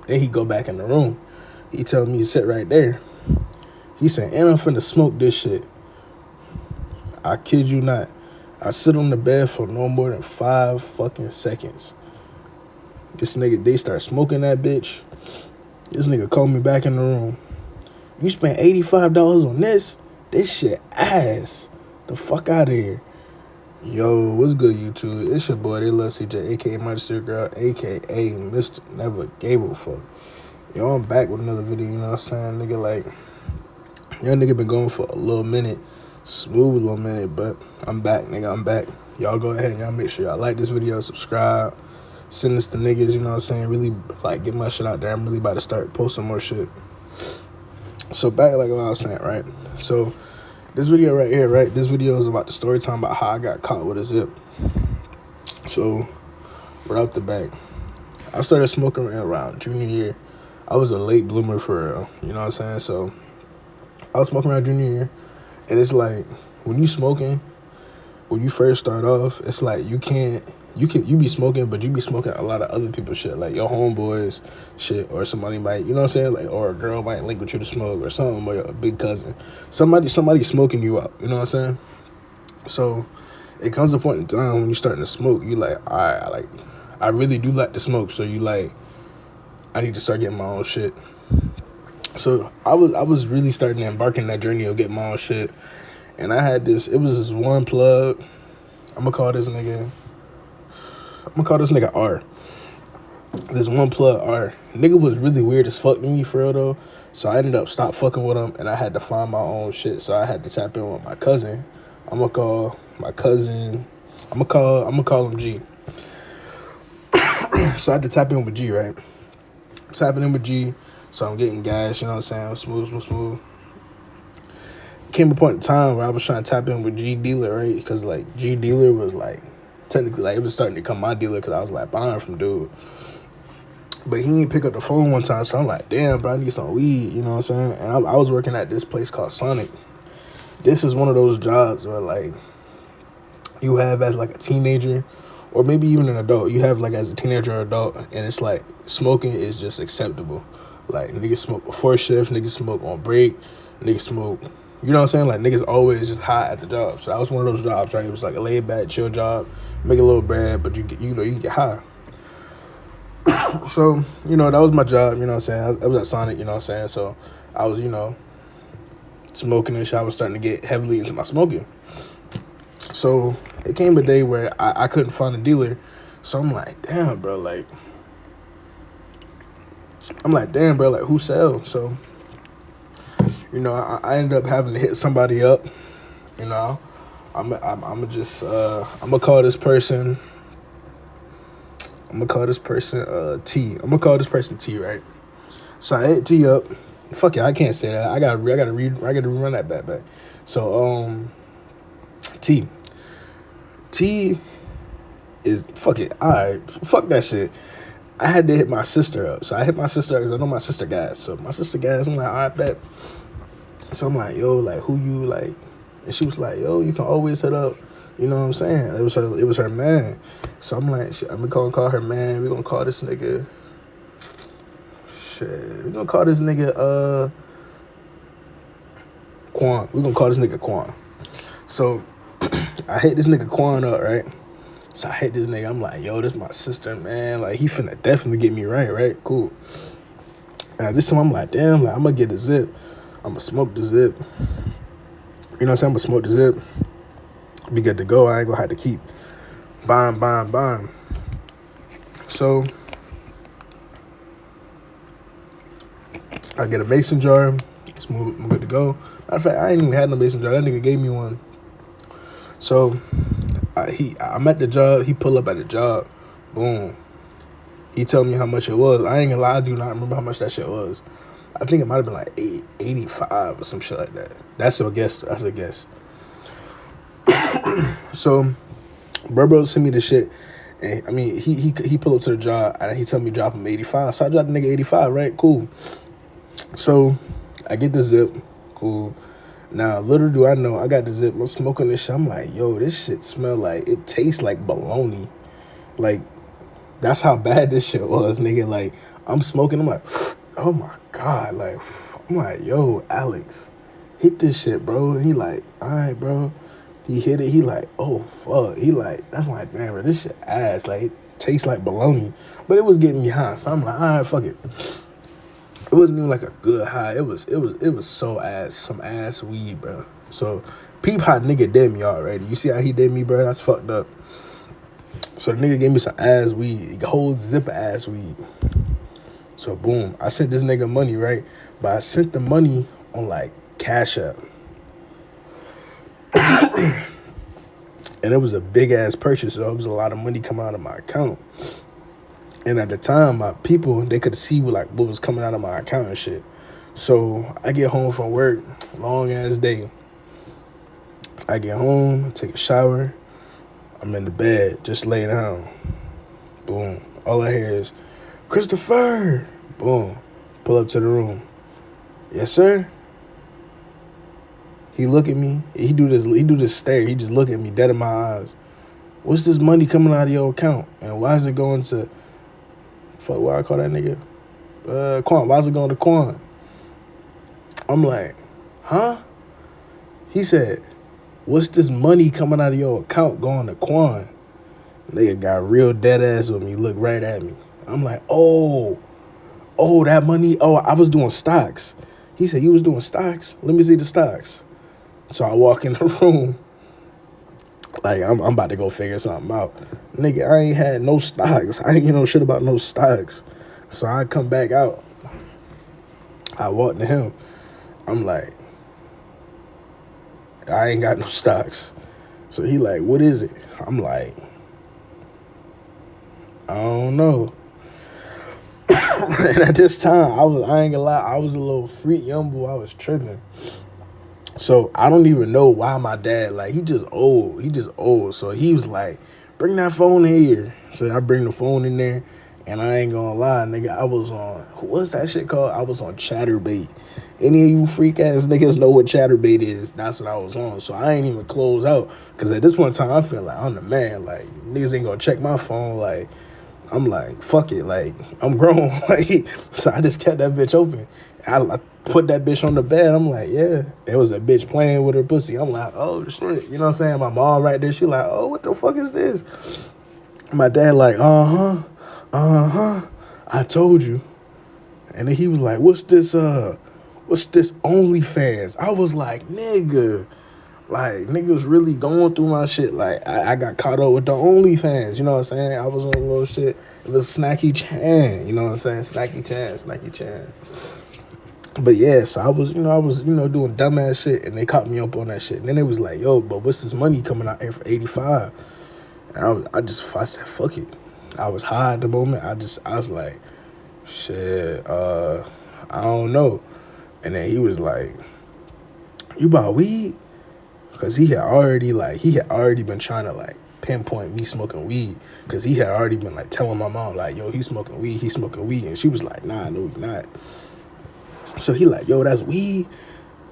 Then he go back in the room. He tell me to sit right there. He said, and I'm finna smoke this shit. I kid you not. I sit on the bed for no more than 5 fucking seconds. This nigga, they start smoking that bitch. This nigga called me back in the room. You spent $85 on this? This shit ass. The fuck out of here. Yo, what's good, YouTube? It's your boy, They Love CJ, aka Monster Girl, aka Mr. Never Gave a Fuck. Yo, I'm back with another video, you know what I'm saying? Nigga, like, young nigga been going for a little minute. Smooth a little minute, but I'm back, nigga. I'm back. Y'all go ahead and y'all make sure y'all like this video, subscribe, send this to niggas, you know what I'm saying? Really, like, get my shit out there. I'm really about to start posting more shit. So, back like what I was saying, right? So, this video right here, right? This video is about the story time about how I got caught with a zip. So, right off the back, I started smoking around junior year. I was a late bloomer for real, you know what I'm saying? So, I was smoking around junior year, and it's like, when you smoking, when you first start off, it's like you be smoking, but you be smoking a lot of other people's shit, like your homeboys shit, or somebody might, you know what I'm saying, like, or a girl might link with you to smoke or something, or a big cousin, somebody smoking you up, you know what I'm saying? So it comes a point in time when you're starting to smoke, you like, all right, I really do like to smoke, so you like, I need to start getting my own shit. So I was really starting to embark in that journey of getting my own shit. And I had this, it was this one plug. I'm gonna call this nigga R. This one plug R. Nigga was really weird as fuck to me for real though. So I ended up stop fucking with him, and I had to find my own shit. So I had to tap in with my cousin. I'm gonna call him G. So I had to tap in with G, right? Tapping in with G. So I'm getting gas, you know what I'm saying? Smooth. Came a point in time where I was trying to tap in with G Dealer, right? Because, like, G Dealer was, like, technically, like, it was starting to become my dealer because I was, like, buying from dude. But he didn't pick up the phone one time, so I'm like, damn, bro, I need some weed, you know what I'm saying? And I was working at this place called Sonic. This is one of those jobs where, like, you have as, like, a teenager, or maybe even an adult, you have, like, as a teenager or adult, and it's, like, smoking is just acceptable. Like, niggas smoke before shift, niggas smoke on break, niggas smoke, you know what I'm saying? Like, niggas always just high at the job. So that was one of those jobs, right? It was like a laid back, chill job, make a little bread, but you can get high. So, you know, that was my job, you know what I'm saying? I was at Sonic, you know what I'm saying? So I was, you know, smoking and shit. I was starting to get heavily into my smoking. So it came a day where I couldn't find a dealer. So I'm like, damn, bro, like, who sells? So, you know, I ended up having to hit somebody up. You know, I'm gonna call this person. T. I'm gonna call this person T, right? So I hit T up. Fuck it, I can't say that. I gotta rerun that back. So T is, fuck it. Alright, fuck that shit. I had to hit my sister up. So I hit my sister up because I know my sister gas. So my sister gas, I'm like, alright, bet. So I'm like, yo, like, who you like? And she was like, yo, you can always hit up. You know what I'm saying? It was her man. So I'm like, shit, I'm gonna call her man. We're gonna call this nigga. Shit. We're gonna call this nigga Quan. We're gonna call this nigga Quan. So I hit this nigga Quan up, right? So I hit this nigga. I'm like, yo, this my sister, man. Like, he finna definitely get me right? Cool. And this time I'm like, damn, like, I'm gonna get the zip. I'm gonna smoke the zip. You know what I'm saying? I'm gonna smoke the zip. Be good to go. I ain't gonna have to keep buying. So I get a mason jar. I'm good to go. Matter of fact, I ain't even had no mason jar. That nigga gave me one. So I'm at the job. He pull up at the job. Boom. He told me how much it was. I ain't gonna lie, I do not remember how much that shit was. I think it might have been like 85 or some shit like that. That's a guess. So, bro sent me the shit, and I mean, he pulled up to the job, and he told me drop him 85. So I dropped the nigga 85, right? Cool. So I get the zip, cool. Now, little do I know, I got the zip. I'm smoking this shit. I'm like, yo, this shit smell like, it tastes like bologna. Like, that's how bad this shit was, nigga. Like, I'm smoking. I'm like, oh my God. Like, I'm like, yo, Alex, hit this shit, bro. And he like, all right, bro. He hit it. He like, oh, fuck. He like, that's like, man, bro, this shit ass. Like, it tastes like bologna. But it was getting me high. So I'm like, all right, fuck it. It wasn't even like a good high. It was so ass, some ass weed, bro. So peep how nigga did me already. You see how he did me, bro? That's fucked up. So the nigga gave me some ass weed, a whole zip of ass weed. So boom, I sent this nigga money, right? But I sent the money on like Cash App. And it was a big ass purchase, so it was a lot of money coming out of my account. And at the time, my people, they could see like what was coming out of my account and shit. So I get home from work, long ass day. I get home, take a shower. I'm in the bed, just lay down. Boom. All I hear is, Christopher. Boom. Pull up to the room. Yes, sir. He look at me. He do this stare. He just look at me dead in my eyes. What's this money coming out of your account? And why is it going to, fuck, what I call that nigga? Quan. Why is it going to Quan? I'm like, huh? He said, what's this money coming out of your account going to Quan? Nigga got real dead ass with me, look right at me. I'm like, oh, that money, I was doing stocks. He said, you was doing stocks? Let me see the stocks. So I walk in the room, like I'm about to go figure something out. Nigga, I ain't had no stocks. I ain't know shit about no stocks. So I come back out. I walk to him. I'm like, I ain't got no stocks. So he like, what is it? I'm like, I don't know. And at this time, I ain't gonna lie, I was a little freak young boy. I was tripping. So I don't even know why my dad, like, he just old. So he was like, bring that phone here. So I bring the phone in there, and I ain't gonna lie, nigga, I was on, what's that shit called? I was on Chatterbait. Any of you freak ass niggas know what Chatterbait is? That's what I was on. So I ain't even close out. Because at this point in time, I feel like I'm the man. Like, niggas ain't gonna check my phone. Like, I'm like, fuck it. Like, I'm grown. Like, so I just kept that bitch open. I put that bitch on the bed. I'm like, yeah. There was a bitch playing with her pussy. I'm like, oh, shit. You know what I'm saying? My mom right there, she like, oh, what the fuck is this? My dad like, I told you. And then he was like, what's this OnlyFans? I was like, nigga. Like, niggas really going through my shit. Like, I got caught up with the OnlyFans. You know what I'm saying? I was on a little shit. It was Snacky Chan. You know what I'm saying? Snacky Chan. But yeah, so I was doing dumbass shit, and they caught me up on that shit. And then they was like, yo, but what's this money coming out here for 85? And I said, fuck it. I was high at the moment. I was like, shit, I don't know. And then he was like, you bought weed? Because he had already been trying to like pinpoint me smoking weed. Because he had already been like telling my mom like, yo, he's smoking weed. And she was like, nah, no, he's not. So he like, yo, that's weed?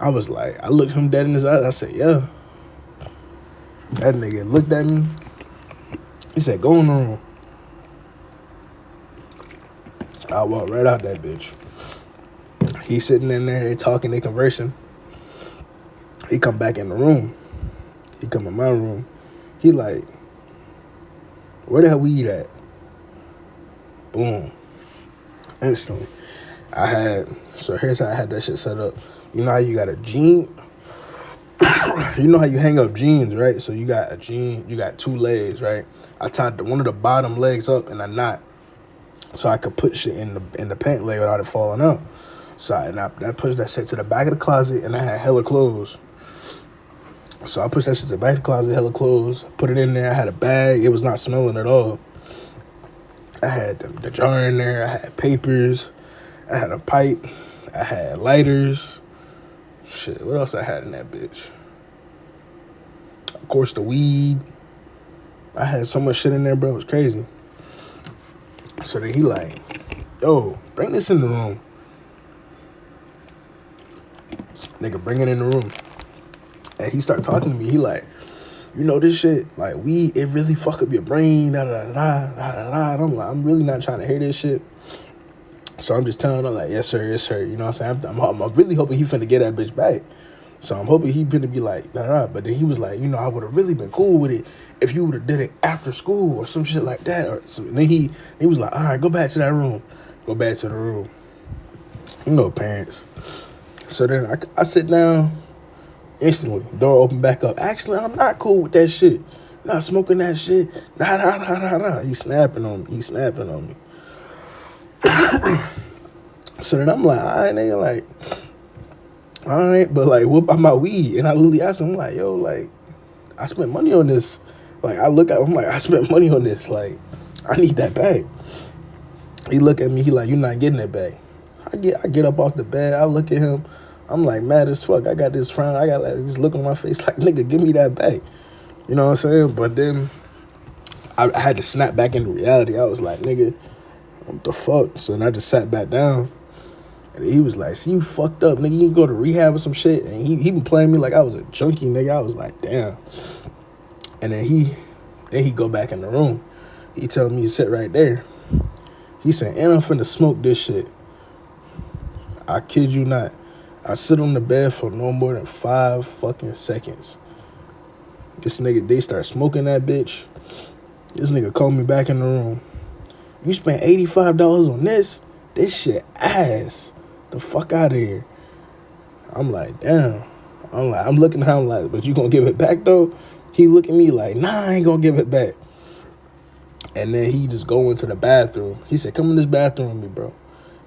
I was like, I looked him dead in his eyes. I said, yeah. That nigga looked at me. He said, go in the room. I walked right out that bitch. He sitting in there, they talking, they conversing. He come back in the room. He come in my room. He like, where the hell weed at? Boom. Instantly. Here's how I had that shit set up. You know how you got a jean? You know how you hang up jeans, right? So you got a jean, you got two legs, right? I tied one of the bottom legs up in a knot so I could put shit in the pant leg without it falling out. So I pushed that shit to the back of the closet, and I had hella clothes. So I pushed that shit to the back of the closet, hella clothes, put it in there. I had a bag. It was not smelling at all. I had the jar in there. I had papers. I had a pipe. I had lighters. Shit, what else I had in that bitch? Of course, the weed. I had so much shit in there, bro. It was crazy. So then he like, yo, bring this in the room. Nigga, bring it in the room. And he started talking to me. He like, you know this shit, like weed, it really fuck up your brain, da da da da da da. And I'm like, I'm really not trying to hear this shit. So I'm just telling her like, yes sir, yes sir. You know what I'm saying? I'm really hoping he finna get that bitch back. So I'm hoping he finna be like, nah. But then he was like, I would have really been cool with it if you would have did it after school or some shit like that. And then he was like, all right, go back to that room. Go back to the room. Parents. So then I sit down. Instantly, door open back up. Actually, I'm not cool with that shit. Not smoking that shit. Nah. He's snapping on me. So then I'm like, all right, nigga, like, all right, but like, what about my weed? And I literally asked him, like, yo, like, I spent money on this. Like, I'm like, I spent money on this. Like, I need that back. He look at me, he like, you're not getting it back. I get up off the bed, I look at him, I'm like mad as fuck. I got this frown, I got like this look on my face like, nigga, give me that back. You know what I'm saying? But then I had to snap back into reality. I was like, nigga, what the fuck? So then I just sat back down. And he was like, see, you fucked up, nigga. You can go to rehab or some shit. And he been playing me like I was a junkie, nigga. I was like, damn. And then he go back in the room. He telling me to sit right there. He said, and I'm finna smoke this shit. I kid you not. I sit on the bed for no more than 5 fucking seconds. This nigga, they start smoking that bitch. This nigga called me back in the room. You spent $85 on this? This shit ass. The fuck out of here. I'm like, damn. I'm looking at him like, but you gonna give it back though? He look at me like, nah, I ain't gonna give it back. And then he just go into the bathroom. He said, come in this bathroom with me, bro.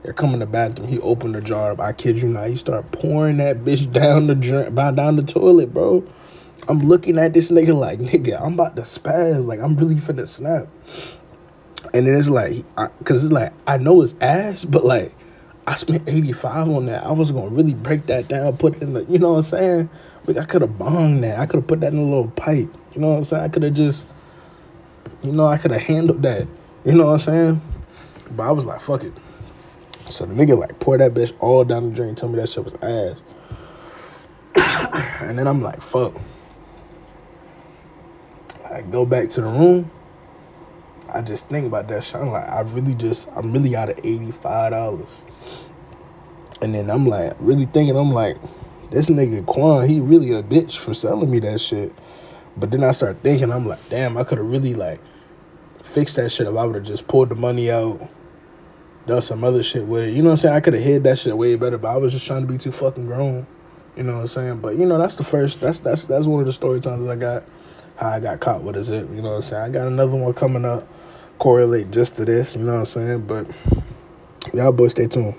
They come in the bathroom. He opened the jar up. I kid you not. He start pouring that bitch down the toilet, bro. I'm looking at this nigga like, nigga, I'm about to spaz. Like, I'm really finna snap. And then it's like, because it's like, I know it's ass, but like, I spent 85 on that. I was going to really break that down, put it in the, you know what I'm saying? Like, I could have bonged that. I could have put that in a little pipe. You know what I'm saying? I could have just, I could have handled that. You know what I'm saying? But I was like, fuck it. So the nigga like poured that bitch all down the drain, told me that shit was ass. And then I'm like, fuck. I go back to the room. I just think about that shit. I'm like, I'm really out of $85. And then I'm like, really thinking, I'm like, this nigga Quan, he really a bitch for selling me that shit. But then I start thinking, I'm like, damn, I could have really like fixed that shit if I would have just pulled the money out, done some other shit with it. You know what I'm saying? I could have hid that shit way better, but I was just trying to be too fucking grown. You know what I'm saying? But that's the first, that's one of the story times I got, how I got caught with a zip. You know what I'm saying? I got another one coming up, correlate just to this, you know what I'm saying? But y'all boys stay tuned.